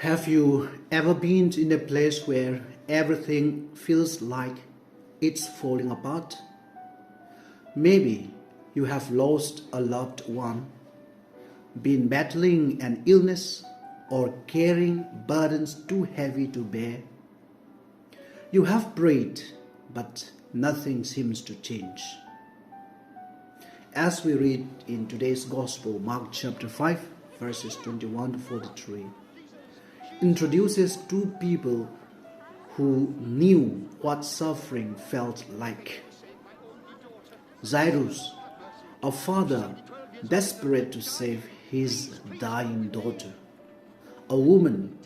Have you ever been in a place where everything feels like it's falling apart? Maybe you have lost a loved one, been battling an illness, or carrying burdens too heavy to bear. You have prayed, but nothing seems to change. As we read in today's Gospel, Mark chapter 5, verses 21 to 43, introduces two people who knew what suffering felt like. Jairus, a father desperate to save his dying daughter, a woman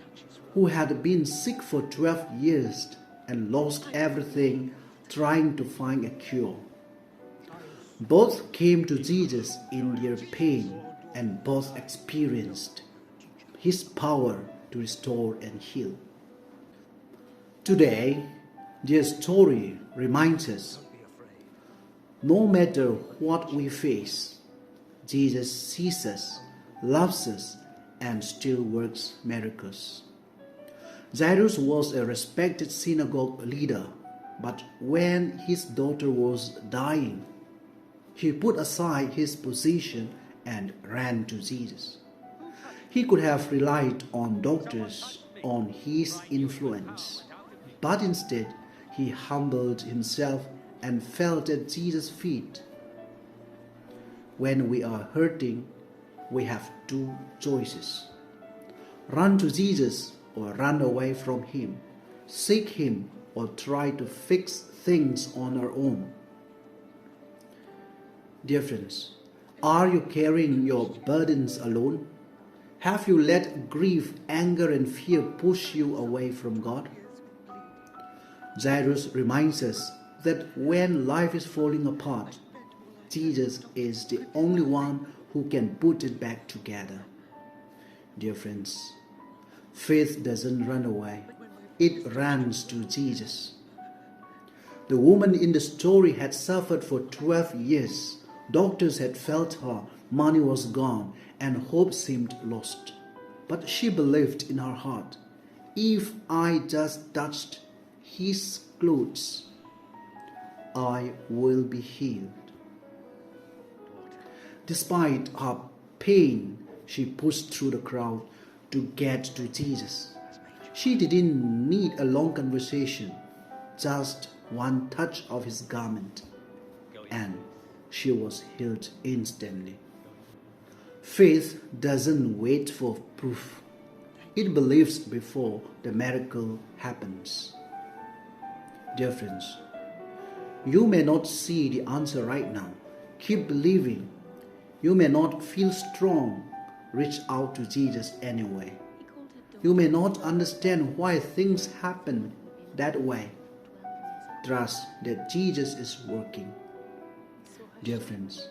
who had been sick for 12 years and lost everything trying to find a cure. Both came to Jesus in their pain and both experienced His power to restore and heal. Today, their story reminds us, no matter what we face, Jesus sees us, loves us, and still works miracles. Jairus was a respected synagogue leader, but when his daughter was dying, he put aside his position and ran to Jesus. He could have relied on doctors, on his influence, but instead he humbled himself and fell at Jesus' feet. When we are hurting, we have two choices: run to Jesus or run away from Him, seek Him or try to fix things on our own. Dear friends, are you carrying your burdens alone? Have you let grief, anger, and fear push you away from God? Jairus reminds us that when life is falling apart, Jesus is the only one who can put it back together. Dear friends, faith doesn't run away, it runs to Jesus. The woman in the story had suffered for 12 years. Doctors had failed her, money was gone, and hope seemed lost. But she believed in her heart, if I just touched His clothes, I will be healed. Despite her pain, she pushed through the crowd to get to Jesus. She didn't need a long conversation, just one touch of His garment, and she was healed instantly. Faith doesn't wait for proof. It believes before the miracle happens. Dear friends, you may not see the answer right now. Keep believing. You may not feel strong. Reach out to Jesus anyway. You may not understand why things happen that way. Trust that Jesus is working. Dear friends,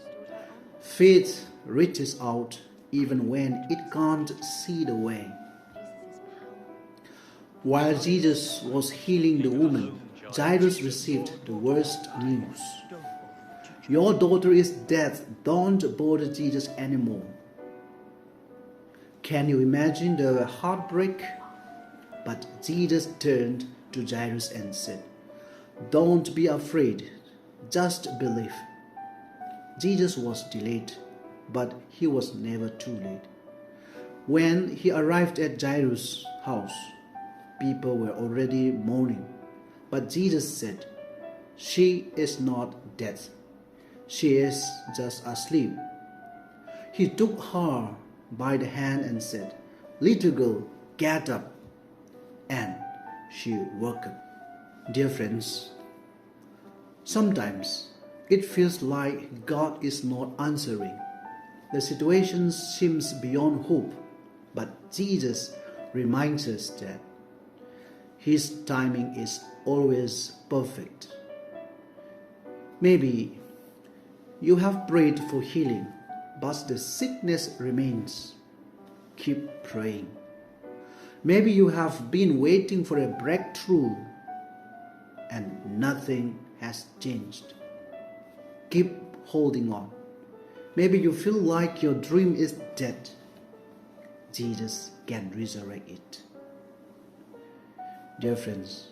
faith reaches out even when it can't see the way. While Jesus was healing the woman, Jairus received the worst news. Your daughter is dead. Don't bother Jesus anymore. Can you imagine the heartbreak? But Jesus turned to Jairus and said, "Don't be afraid, just believe." Jesus was delayed, but He was never too late. When He arrived at Jairus' house, people were already mourning. But Jesus said, "She is not dead. She is just asleep." He took her by the hand and said, "Little girl, get up." And she woke up. Dear friends, sometimes it feels like God is not answering. The situation seems beyond hope, but Jesus reminds us that His timing is always perfect. Maybe you have prayed for healing, but the sickness remains. Keep praying. Maybe you have been waiting for a breakthrough and nothing has changed. Keep holding on. Maybe you feel like your dream is dead. Jesus can resurrect it. Dear friends,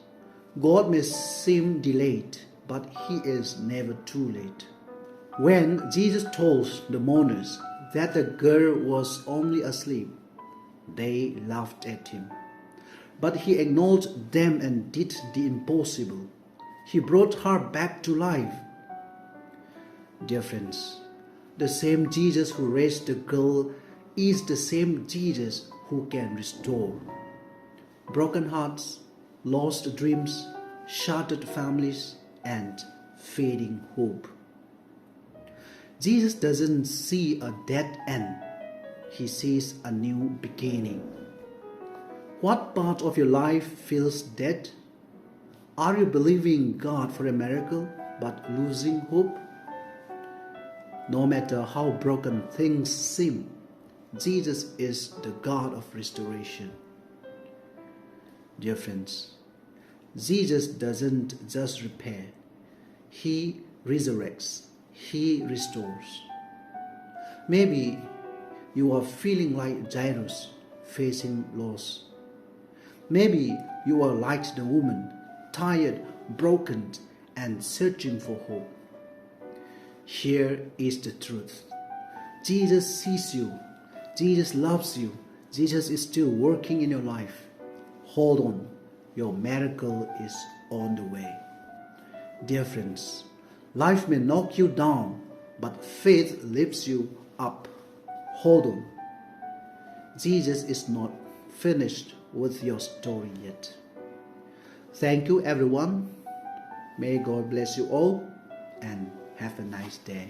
God may seem delayed, but He is never too late. When Jesus told the mourners that the girl was only asleep, they laughed at Him. But He acknowledged them and did the impossible. He brought her back to life. Dear friends, the same Jesus who raised the girl is the same Jesus who can restore broken hearts, lost dreams, shattered families, and fading hope. Jesus doesn't see a dead end. He sees a new beginning. What part of your life feels dead? Are you believing God for a miracle but losing hope? No matter how broken things seem, Jesus is the God of restoration. Dear friends, Jesus doesn't just repair, He resurrects, He restores. Maybe you are feeling like Jairus, facing loss. Maybe you are like the woman, tired, broken, and searching for hope. Here is the truth. Jesus sees you. Jesus loves you. Jesus is still working in your life. Hold on. Your miracle is on the way. Dear friends, life may knock you down, but faith lifts you up. Hold on. Jesus is not finished with your story yet. Thank you, everyone. May God bless you all and have a nice day.